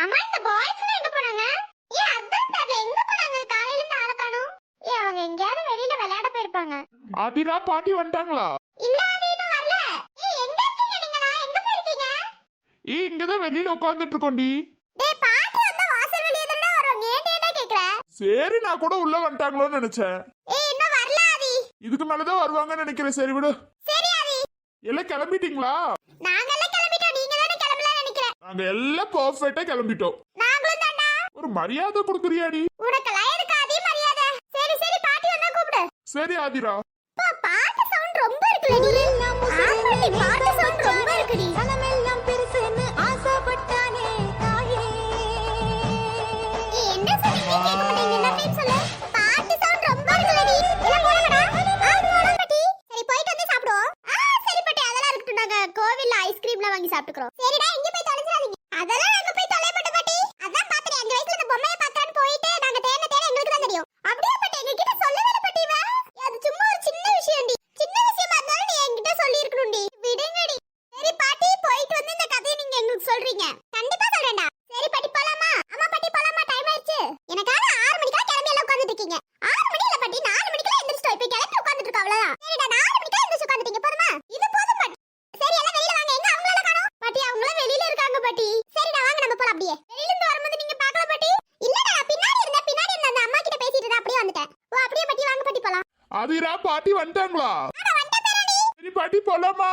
அம்மா இந்த பாய்ஸ் எல்லாம் எங்க போனாங்க? அதான் தெரியல எங்க போனாங்க, காலையில இருந்து ஆள காணோம். அவங்க எங்கயாவது வெளியில விளையாட போயிருப்பாங்க. ஆதிரா பாட்டி வந்துட்டாங்களா? இல்ல ஆதி இன்னும் வரல. எங்க இருக்கீங்க நீங்களா? எங்க போயிருக்கீங்க? இங்கதான் வெளியில உட்கார்ந்துட்டு இருக்கோண்டி. டேய் பாட்டி வந்தா வாசல் வெளிய தான வரும், ஏன்டா கேக்குற? சரி நான் கூட உள்ள வந்துட்டாங்களோன்னு நினைச்சேன். இன்னும் வரல ஆதி. இதுக்கு மேலதான் வருவாங்கன்னு நினைக்கிறேன். சரி விடு. சரி ஆதி. எல்லாம் கிளம்பிட்டீங்களா? நாங்க எல்லாம் கிளம்பிட்டோம், நீங்க தானே கிளம்பல நினைக்கிறேன். நாங்க எல்லாம் பெர்ஃபெக்ட்டா கிளம்பிட்டோம். நாங்களும் தான்டா. ஒரு மரியாதை கொடுக்குறியாடி? உனக்கெல்லாம் எதுக்கு ஆதி மரியாதை? சரி சரி பாட்டி வந்தா கூப்பிடு. சரி ஆதிரா. பாட்டு சவுண்ட் ரொம்ப இருக்குடி. ஆமாடி பாட்டு சவுண்ட் ரொம்ப இருக்குடி. சனமெல்லாம் பெருசுன்னு ஆசைப்பட்டானே தாயே. என்ன சொல்றீங்க கேட்க மாட்டீங்க, என்ன டைம் சொல்லு. பாட்டு சவுண்ட் ரொம்ப இருக்குடி. எல்லாம் போறடா. போறோம் பாட்டி. சரி போயிட்டு வந்து சாப்பிடுவோம். சரி பாட்டி அதெல்லாம் இருக்கட்டும், நாங்க கோவில்ல ஐஸ்கிரீம்லாம் வாங்கி சாப்பிட்டுக்கறோம். சரிடா இங்க போய் தொலைஞ்சிராதீங்க. அதெல்லாம் நாங்க போய் தொலைய மாட்டோம் பாட்டி. அதான் பாத்துறேன் 5 வயசுல இந்த பொம்மையை பார்க்கறான்னு போயிட்டு நாங்க தேன எங்களுக்கு தான் தெரியும். அப்படியே பாட்டி எங்க கிட்ட சொல்லவே இல்ல பாட்டி. அது சும்மா ஒரு சின்ன விஷயம்டி. சின்ன விஷயமா இருந்தாலும் நீ என்கிட்ட சொல்லி இருக்கணும்டி. விடுங்கடி. சரி பாட்டி போயிட்டு வந்து இந்த கதையை நீங்க எங்களுக்கு சொல்றீங்க. கண்டிப்பா சொல்றேன்டா. சரி பாட்டி போலாமா? ஆமா பாட்டி போலாமா, டைம் ஆயிடுச்சு. எனக்காக 6 மணிக்கா கிளம்பி எல்லாம் உட்கார்ந்துட்டு இருக்கீங்க. 6 மணி இல்ல பாட்டி, 4 மணிக்கெல்லாம் எந்திரிச்சு போய் கிளம்பி உட்கார்ந்துட்டு இருக்க அவ்வளவுதான். சரிடா 4 மணிக்கெல்லாம் எந்திரிச்சு உட்கார்ந்துட்டீங்க போதுமா? இது போதும் பாட்டி. சரி எல்லாம் வெளியில வாங்க. எங்க அவங்கள காணோம்? பாட்டி அவங்கள வெளியில இருக்காங்க பாட்டி. சரிடா வாங்க நம்ம போலாம் அப்படியே. வெளியில இருந்து வரும்போது நீங்க பார்க்கல பாட்டி? இல்லடா பின்னாடி இருந்த அந்த அம்மா கிட்ட பேசிட்டு இருந்தா அப்படியே வந்துட்டேன். அப்படியே பாட்டி வாங்க பாட்டி போலாம். ஆதிரா பாட்டி வந்துட்டாங்களா? சரி பாட்டி போலாமா?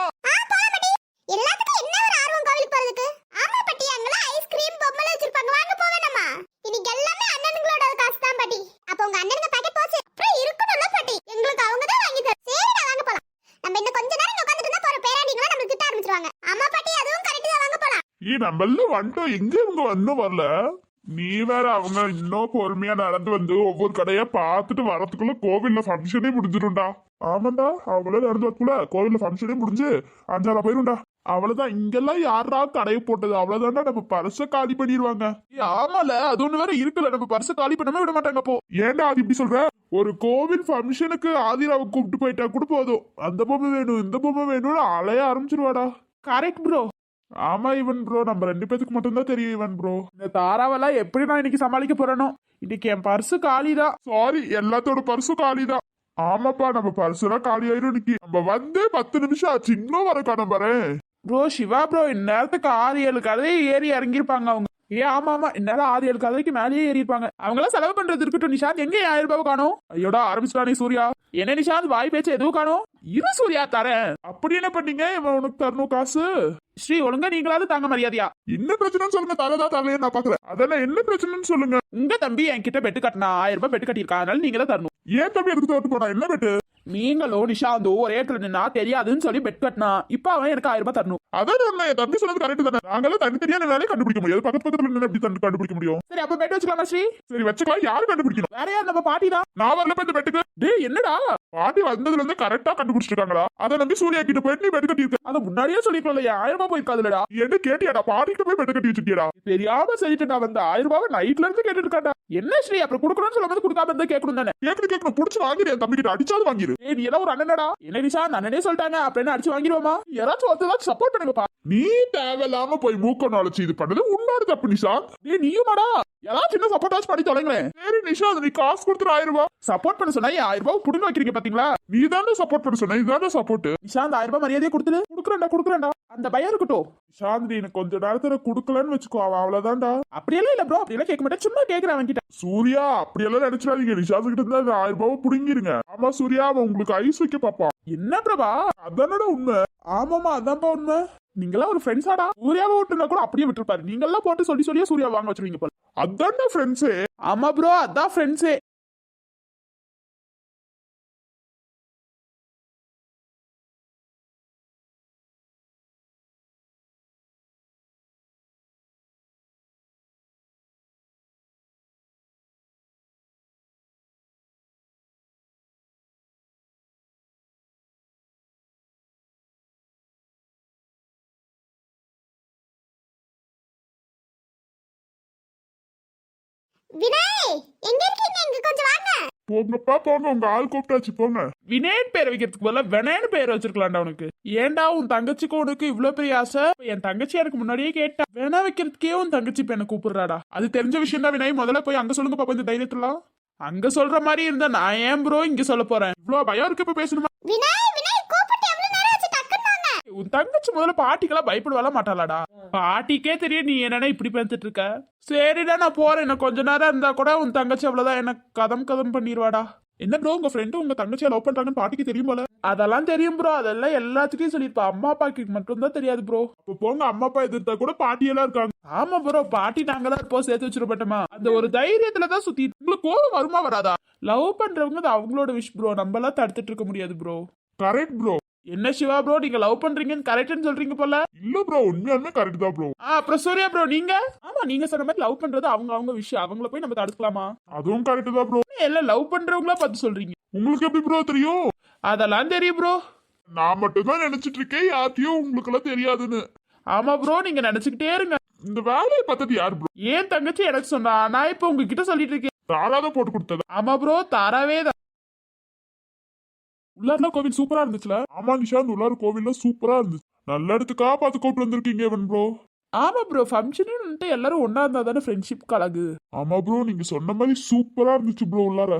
போலாம் பாட்டி. எல்லாத்துக்கும் என்ன ஒரு ஆர்வம் கோவிலுக்கு போறதுக்கு? ஆமா பாட்டி அங்கல ஐஸ்கிரீம் பொம்மைல வச்சிருப்பாங்க, வாங்க போவேனம்மா. இன்னைக்கு எல்லாமே அண்ணனுங்களோட காசு தான் பாட்டி. அப்ப உங்க அண்ணனுங்க பாக்கெட் போச்சு. அப்புறம் இருக்கணும்ல பாட்டி, எங்களுக்கு அவங்க தான் வாங்கி தர. சரிடா வாங்க போலாம். நம்ம இன்னும் கொஞ்ச நேரம் உட்கார்ந்துட்டு இருந்தா போற பேராண்டிங்களா நம்மள திட்ட ஆரம்பிச்சிருவாங்க. ஆமா பாட்டி அதுவும் கரெக்ட் தான், வாங்க போலாம். நம்மள வந்துட்டோம். எங்க இவங்க வந்தும் வரல. நீ வேற அவங்க இன்னும் பொறுமையா நடந்து வந்து ஒவ்வொரு கடையா பாத்துட்டு வரதுக்குள்ள கோவில்ல ஃபங்க்ஷனே முடிஞ்சிடும்டா. ஆமாண்டா அவங்கள நடந்து வரக்குள்ள கோவில்ல ஃபங்க்ஷனே முடிஞ்சு 5-6 போயிரும்டா. அவ்வளவுதான். இங்கெல்லாம் யாரா கடையை போட்டது? அவ்வளவுதான்டா, நம்ம பரிச காலி பண்ணிடுவாங்க. ஆமால அது ஒண்ணு வேற இருக்குல்ல, நம்ம பரிச காலி பண்ணவே விட மாட்டாங்க. அப்போ ஏன்டா அது இப்படி சொல்ற? ஒரு கோவில் ஃபங்க்ஷனுக்கு ஆதிராவை கூப்பிட்டு போயிட்டா கூட போதும், அந்த பொம்மை வேணும் இந்த பொம்மை வேணும்னு அலைய ஆரம்பிச்சிருவாடா. Correct bro. ஆமா இவன் ப்ரோ, நம்ம 2 பேத்துக்கு மட்டும் தான் தெரியும் இவன் ப்ரோ. இந்த தாராவெல்லாம் எப்படி நான் இன்னைக்கு சமாளிக்க போறேனோ. இன்னைக்கு என் பர்சு காலிதான். சாரி எல்லாத்தோட பர்சு காலிதான். ஆமாப்பா நம்ம பர்சு எல்லாம் காலி ஆயிரும் இன்னைக்கு. நம்ம வந்து 10 நிமிஷம் ஆச்சு, இன்னும் வர காண பாறேன். ப்ரோ சிவா ப்ரோ இந்நேரத்துக்கு 6-7 கதை ஏறி இறங்கிருப்பாங்க அவங்க. ஆமா ஆமா இந்நேரம் 6-7 கதைக்கு மேலேயே ஏறி இருப்பாங்க. அவங்க எல்லாம் செலவு பண்றது இருக்கட்டும். நிஷாந்த் எங்க 1000 ரூபாய் காணும்? ஐயோடா ஆரம்பிச்சிட்டானே சூர்யா. என்ன நிஷாந்த் வாய் பேச்சு எதுவும் காணும்? இரு சூர்யா தரேன். அப்படி என்ன பண்ணீங்க? இவன் உனக்கு தரணும் காசு. ஸ்ரீ ஒழுங்கா நீங்களாவது தாங்க மரியாதையா. என்ன பிரச்சனைன்னு சொல்லுங்க, தரதா தரலையே நான் பாக்குறேன். அதெல்லாம் என்ன பிரச்சனைன்னு சொல்லுங்க. உங்க தம்பி என்கிட்ட பெட்டு கட்டினா 1000 ரூபாய் பெட்டு கட்டியிருக்கா, அதனால நீங்க தான் தரணும். ஏன் தம்பி எடுத்து தோட்டு போனா? என்ன பெட்டு? நீங்களோ நிஷாந்தோ ஒரே இடத்துல நின்னா தெரியாதுன்னு சொல்லி பெட் கட்டினா, இப்ப அவன் எனக்கு 1000 ரூபாய் தரணும். அதான் என் தம்பி சொன்னது கரெக்ட் தானே. நாங்களும் தனித்தனியான வேலையை கண்டுபிடிக்க முடியாது, பக்கத்துல நின்று எப்படி கண்டுபிடிக்க முடியும்? சரி அப்ப பெட் வச்சுக்கலாமா ஸ்ரீ? சரி வச்சுக்கலாம். யாரு கண்டுபிடிக்கணும்? வேற யார்? நம்ம பாட்டி தான். நான் வரல இந்த பெட்டுக்கு. டேய் என்னடா பாட்டி வந்ததுல இருந்து கரெக்டா கண்டுபிடிச்சிருக்காங்களா? அதை நம்பி சூர்யா கிட்ட போயிட்டு நீ பெட் கட்டிருக்க. அதை முன்னாடியே சொல்லிருக்கல. 1000 ரூபாய் போயிருக்காதுலடா. என்ன கேட்டியாடா? பாட்டிக்கிட்ட போய் பெட் கட்டி வச்சிருக்கியடா? தெரியாம சரிட்டா வந்து 1000 ரூபாய் நைட்ல இருந்து கேட்டுட்டு இருக்காண்டா. என்ன ஸ்ரீ அப்புறம் குடுக்கணும்னு சொல்லும்போது குடுக்காம இருந்தா கேட்கணும் தானே? கேட்கணும் புடிச்சு வாங்கிடு. என் தம்பி கிட்ட அடிச்சாது வாங்கிடு. நீ எல்லாம் ஒரு அண்ணனடா. என்ன நிஷா அண்ணனே சொல்லிட்டாங்க அப்படின்னு அடிச்சு வாங்கிடுவோமா? யாராச்சும் ஒருத்தர் சப்போர்ட் பண்ணுங்கப்பா. நீ தேவையில்லாம போய் மூக்க நுழைச்சு இது பண்ணது உன்னோட தப்பு நிஷா. நீயுமாடா யாராவது சின்ன சப்போர்ட் ஆச்சு பண்ணி தொலைங்களேன். சரி நிஷா நீ காசு கொடுத்துரு 1000 ரூபாய். சப்போர்ட் பண்ண சொன்னா 1000 ரூபாய் புடுங்க வைக்கிறீங்க பாத்தீங்களா? நீ தானே சப்போர்ட் பண்ண சொன்ன, இதுதானே சப்போர்ட். நிஷாந்த் 1000 ரூபாய் மரியாதையை கொடுத்துரு. குடுக்குறேன்டா. அந்த பயம் இருக்கட்டும். நிஷாந்த் எனக்கு கொஞ்ச நேரத்துல குடுக்கலன்னு வச்சுக்கோ, அவன் அவ்வளவுதான்டா. அப்படியெல்லாம் இல்ல ப்ரோ, அப்படியெல்லாம் கேட்க மாட்டேன், சும்மா கேட்கிறேன் அவன் கிட்ட. சூர்யா அப்படியெல்லாம் நினைச்சிடாதீங்க. நிஷாந்த் கிட்ட இருந்தா 1000 ரூபாய் புடுங்கிருங்க. ஆமா சூர்யா அவன் உங்களுக்கு ஐஸ் வைக்க பாப்பா. என்ன பிரபா? அதானடா உண்மை. ஆமாமா அதான்ப்பா உண்மை. நீங்களாம் ஒரு ஃப்ரெண்ட்ஸாடா? சூர்யாவை விட்டுருந்தா கூட அப்படியே விட்டுருப்பாரு. நீங்கெல்லாம் போட்டு சொல்லியே சூர்யா வாங்க வச்சிருவீங்க போல. அதான்டா ஃப்ரெண்ட்ஸே. ஆமா ப்ரோ அதான் ஃப்ரெண்ட்ஸே. வினய் எங்க இருக்கீங்க? இங்க கொஞ்சம் வாங்க. போங்கப்பா போங்க, உங்க ஆள் கூப்பிட்டாச்சு போங்க. வினயன் பேர் வைக்கிறதுக்கு பதிலா வினயன் பேர் வச்சிருக்கலாம்டா உனக்கு. ஏன்டா உன் தங்கச்சிக்கு உனக்கு இவ்வளவு பெரிய ஆசை? என் தங்கச்சி எனக்கு முன்னாடியே கேட்டா, வேணா வைக்கிறதுக்கே உன் தங்கச்சி இப்ப என்ன கூப்பிடுறாடா. அது தெரிஞ்ச விஷயம் தான் வினய். முதல்ல போய் அங்க சொல்லுங்க பாப்பா இந்த தைரியத்துலாம். அங்க சொல்ற மாதிரி இருந்தா நான் ஏன் ப்ரோ இங்க சொல்ல போறேன்? இவ்வளவு பயம் இருக்கு இப்ப பேசணுமா? வினய் வினய் கூப்பிட்டு எவ்வளவு நேரம் ஆச்சு டக்குன்னு வாங்க. உன் தங்கச்சி முதல்ல பாட்டிக்கெல்லாம் பயப்படுவாளா மாட்டாளாடா? பாட்டிக்கே தெரியும் நீ என்னன்னா இப்படி பேசிட்டு இருக்க. சரிடா நான் போறேன். இன்னும் கொஞ்ச நேரம் இருந்தா கூட உன் தங்கச்சி அவ்வளவுதான் என்ன கதம் பண்ணிடுவாடா. என்ன ப்ரோ உங்க ஃப்ரெண்டு உங்க தங்கச்சியை லவ் பண்றாங்கன்னு பாட்டிக்கு தெரியும் போல? அதெல்லாம் தெரியும் ப்ரோ. அதெல்லாம் எல்லாத்துக்கும் சொல்லிருப்பா. அம்மா அப்பாக்கு மட்டும் தான் தெரியாது ப்ரோ. அப்ப போங்க, அம்மா அப்பா எதிர்த்தா கூட பாட்டி எல்லாம் இருக்காங்க. ஆமா ப்ரோ, பாட்டி நாங்க தான் இப்போ சேர்த்து வச்சிருப்பட்டோமா. அந்த ஒரு தைரியத்துலதான் சுத்தி. உங்களுக்கு கோவம் வருமா வராதா? லவ் பண்றவங்க அது அவங்களோட விஷ் ப்ரோ. நம்ம எல்லாம் தடுத்துட்டு இருக்க முடியாது ப்ரோ. Correct bro. என்ன சிவா ப்ரோ நீங்க லவ் பண்றீங்கன்னு கரெக்ட்னு சொல்றீங்க போல? இல்ல ப்ரோ, உண்மையாலுமே கரெக்ட் தான் ப்ரோ. அப்புறம் சூர்யா ப்ரோ நீங்க? ஆமா நீங்க சொன்ன மாதிரி லவ் பண்றது அவங்க விஷயம். அவங்கள போய் நம்ம தடுக்கலாமா? அதுவும் கரெக்ட் தான் ப்ரோ. எல்லாம் லவ் பண்றவங்களா பார்த்து சொல்றீங்க. உங்களுக்கு எப்படி ப்ரோ தெரியும்? அதெல்லாம் தெரியும் ப்ரோ. நான் மட்டும் தான் நினைச்சிட்டு இருக்கேன் யார்த்தையும் உங்களுக்கு எல்லாம் தெரியாதுன்னு. ஆமா ப்ரோ நீங்க நினைச்சுக்கிட்டே இருங்க. இந்த வேலையை பார்த்தது யார் ப்ரோ? ஏன் தங்கச்சி எனக்கு சொன்னா. நான் இப்ப உங்ககிட்ட சொல்லிட்டு இருக்கேன். தாராதான் போட்டு கொடுத்தது. ஆமா ப்ரோ தாராவே தான். உள்ளார்ல கோவில் சூப்பரா இருந்துச்சுல? ஆமா நிஷாந்த், உள்ளார் கோவில்ல சூப்பரா இருந்துச்சு. நல்ல இடத்துக்கா பார்த்து கூப்பிட்டு வந்திருக்கீங்க இவன் ப்ரோ. ஆமா ப்ரோ, ஃபங்க்ஷன் எல்லாரும் ஒன்னா இருந்தா தானே ஃப்ரெண்ட்ஷிப் கலகு. ஆமா ப்ரோ நீங்க சொன்ன மாதிரி சூப்பரா இருந்துச்சு ப்ரோ உள்ளார.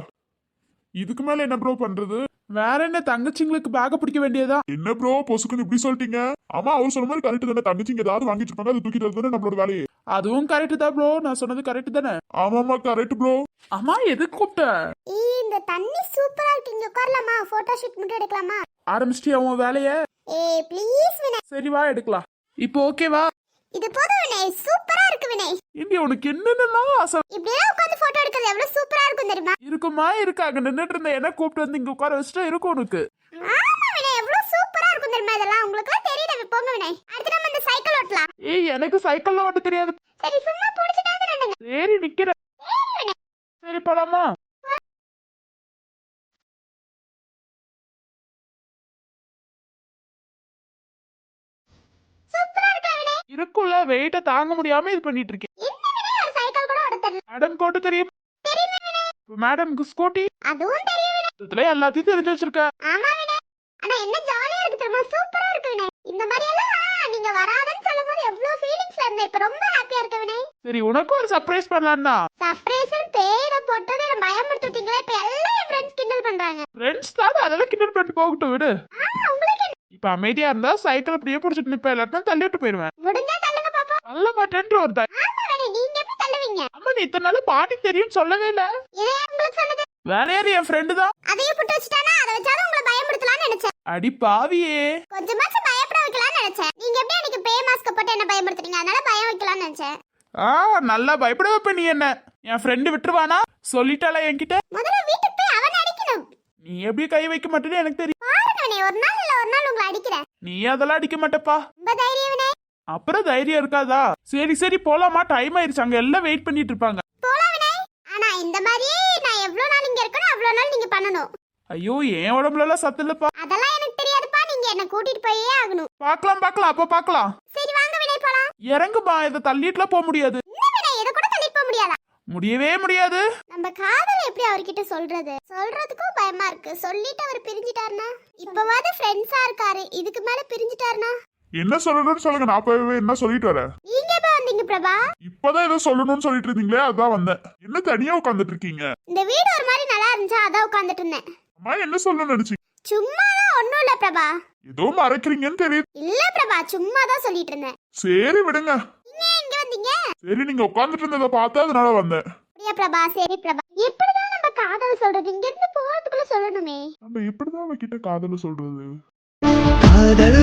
இதுக்கு மேல என்ன ப்ரோ பண்றது? வேற என்ன, தங்கச்சிங்களுக்கு பேக பிடிக்க வேண்டியதா. என்ன ப்ரோ பொசுக்குன்னு இப்படி சொல்லிட்டீங்க? ஆமா அவர் சொன்ன மாதிரி கரெக்ட் தானே. தங்கச்சிங்க ஏதாவது வாங்கிட்டு இருப்பாங்க, அது தூக்கிட்டு தானே நம்மளோட வேலையே. அதுவும் கரெக்ட் தான் ப்ரோ. நான் சொன்னது கரெக்ட் தானே? ஆமாமா கரெக்ட் ப்ரோ. அம்மா எதுக்கு கூப்பிட்ட? இந்த தண்ணி சூப்பரா இருக்கு. இங்க உட்காரலாமா? போட்டோ ஷூட் மட்டும் எடுக்கலாமா? ஆரம்பிச்சிட்டியா உன் வேலைய? ப்ளீஸ் வினய். சரி வா எடுக்கலாம். இப்போ ஓகேவா? இது போதும் வினய். சூப்பரா இருக்கு வினய். இங்க உனக்கு என்னென்னலாம் ஆசை? இப்படி எல்லாம் உட்கார்ந்து போட்டோ எடுக்கிறது எவ்வளவு சூப்பரா இருக்கும் தெரியுமா? இருக்குமா இருக்கு. அங்க நின்னுட்டு இருந்த என்ன கூப்பிட்டு வந்து இங்க உட்கார வச்சுட்டா இருக்கும் உனக்கு. ஆமா வினய் எவ்வளவு சூப்பரா இருக்கும் தெரியுமா? இதெல்லாம் உங்களுக்கு எல்லாம் தெரியல. போங்க வினய். அடுத்து நம்ம இந்த சைக்கிள் ஓட்டலாம். ஏய் எனக்கு சைக்கிள்ல ஓட்ட தெரியாது. சரி சும்மா புடிச்சிட்டாங்க நின்னுங்க. சரி நிக்கிறேன். சரி போலாமா? சூப்பரா இருக்கு வினய். இருக்குல்ல, வெயிட்ட தாங்க முடியாம இது பண்ணிட்டு இருக்கேன். என்ன வினய் ஒரு சைக்கிள் கூட ஓட்ட தெரியல? மேடம் கோட்டு தெரியும். தெரியல வினய். மேடம்க்கு ஸ்கூட்டி அதுவும் தெரியும் வினய். இதுல எல்லாத்தையும் தெரிஞ்சு வச்சிருக்க. ஆமா வினய். ஆனா என்ன ஜாலியா இருக்கு தெரியுமா? சூப்பரா இருக்கு வினய். இந்த மாதிரி எல்லாம் நீங்க வராதன்னு சொல்லும்போது எவ்வளவு ஃபீலிங்ஸ்ல இருந்தேன். இப்ப ரொம்ப ஹாப்பியா இருக்கு வினய். சரி உனக்கு ஒரு சர்ப்ரைஸ் பண்ணலாம்னா. சர்ப்ரைஸ்னு பேரை போட்டது என்ன பயமுறுத்திட்டீங்களே. இப்ப எல்லாம் என் ஃப்ரெண்ட்ஸ் கிண்டல் பண்றாங்க. ஃப்ரெண்ட்ஸ் தான், அதெல்லாம் கிண்டல் பண்ணிட்டு போகட்டும் விடு. உங்களுக்கு என்ன? இப்ப அமைதியா இருந்தா சைக்கிள் அப்படியே பிடிச்சிட்டு நிப்ப, எல்லாத்தையும் தள்ளி விட்டு போயிருவேன். முடிஞ்சா தள்ளுங்க பாப்போம். தள்ள மாட்டேன்ற ஒரு ஆமா வினய் நீங்க எப்படி தள்ளுவீங்க? அம்மா நீ இத்தனை நாள் பாட்டி தெரியும் சொல்லவே இல்ல. இதை யார் உங்களுக்கு சொன்னது? வேற யாரு? என் ஃப்ரெண்டு தான். அதையும் புட்டு வச்சுட்டானா? அதை வச்சாலும் உங்களை பயமுறுத்தலாம்னு நினைச்சேன். அடி பாவியே. கொஞ்சமாச்சும் பயப்பட வைக்கலாம்னு நினைச்சேன். நீங்க எப்படி எனக்கு பே மாஸ்க் போட்டு என்ன பயமுறுத்துறீங்க? அதனால பயம் வைக்கலாம்னு நினைச்சேன். நல்லா பயப்பட வைப்ப நீ என்ன. என் ஃப்ரெண்டு விட்டுருவானா? சொல்லிட்டாளா என்கிட்ட? முதல்ல வீட்டுக்கு போய் அவனை அடிக்கணும். நீ எப்படி கை வைக்க மாட்டேன்னு எனக்கு தெரியும். பாருங்க வினய், ஒரு நாள் இல்ல ஒரு நாள் உங்களை அடிக்கிறேன். நீ அதெல்லாம் அடிக்க மாட்டப்பா. ரொம்ப தைரியம் வினய். அப்புறம் தைரியம் இருக்காதா? சரி சரி போலாமா? டைம் ஆயிருச்சு. அங்க எல்லாம் வெயிட் பண்ணிட்டு இருப்பாங்க. போலாம் வினய். ஆனா இந்த மாதிரியே நான் எவ்வளவு நாள் இங்க இருக்கணும் அவ்வளவு நாள் நீங்க பண்ணணும். ஐயோ என் உடம்புல எல்லாம் சத்து இல்லப்பா. அதெல்லாம் எனக்கு தெரியாதுப்பா. நீங்க என்ன கூட்டிட்டு போயே ஆகணும். பாக்கலாம் அப்ப பாக்கலாம். சரி வாங்க வினய் போலாம். இறங்குமா, இதை தள்ளிட்டுலாம் போக முடியாது. என்ன வினய் இத கூட தள்ளிட்டு போக முடியாதா? முடியவே முடியாது. நம்ம காதல் எப்படி அவர்கிட்ட சொல்றதுக்கும் பயமா இருக்கு. சொல்லிட்டு அவர் பிரிஞ்சிட்டாருனா? இப்பவாது ஃப்ரெண்ட்ஸா இருக்காரு, இதுக்கு மேல பிரிஞ்சிட்டாருனா? என்ன சொல்லணும்னு சொல்லுங்க, நான் போய் என்ன சொல்லிட்டு வரேன். நீங்க எப்ப வந்தீங்க பிரபா? இப்பதான் ஏதோ சொல்லணும்னு சொல்லிட்டு இருந்தீங்களே, அதான் வந்தேன். என்ன தனியா உட்காந்துட்டு இருக்கீங்க? இந்த வீடு ஒரு மாதிரி நல்லா இருந்துச்சா, அதான் உட்கார்ந்துட்டு இருந்தேன். அம்மா என்ன சொல்லணும்னு நினைச்சீங்க? சும்மாதான், ஒண்ணும் இல்ல பிரபா. ஏதோ மறைக்கிறீங்கன்னு தெரியுது. இல்ல பிரபா, சும்மாதான் சொல்லிட்டு இருந்தேன். சரி விடுங்க. நீங்க இங்க வந்தீங்க? சரி நீங்க உட்காந்துட்டு இருந்ததை பார்த்தா அதனால வந்தேன். அப்படியா பிரபா? சரி பிரபா. எப்படிதான் நம்ம காதல் சொல்றது? இங்க இருந்து போறதுக்குள்ள சொல்லணுமே. நம்ம எப்படிதான் அவகிட்ட காதல சொல்றது? காதல்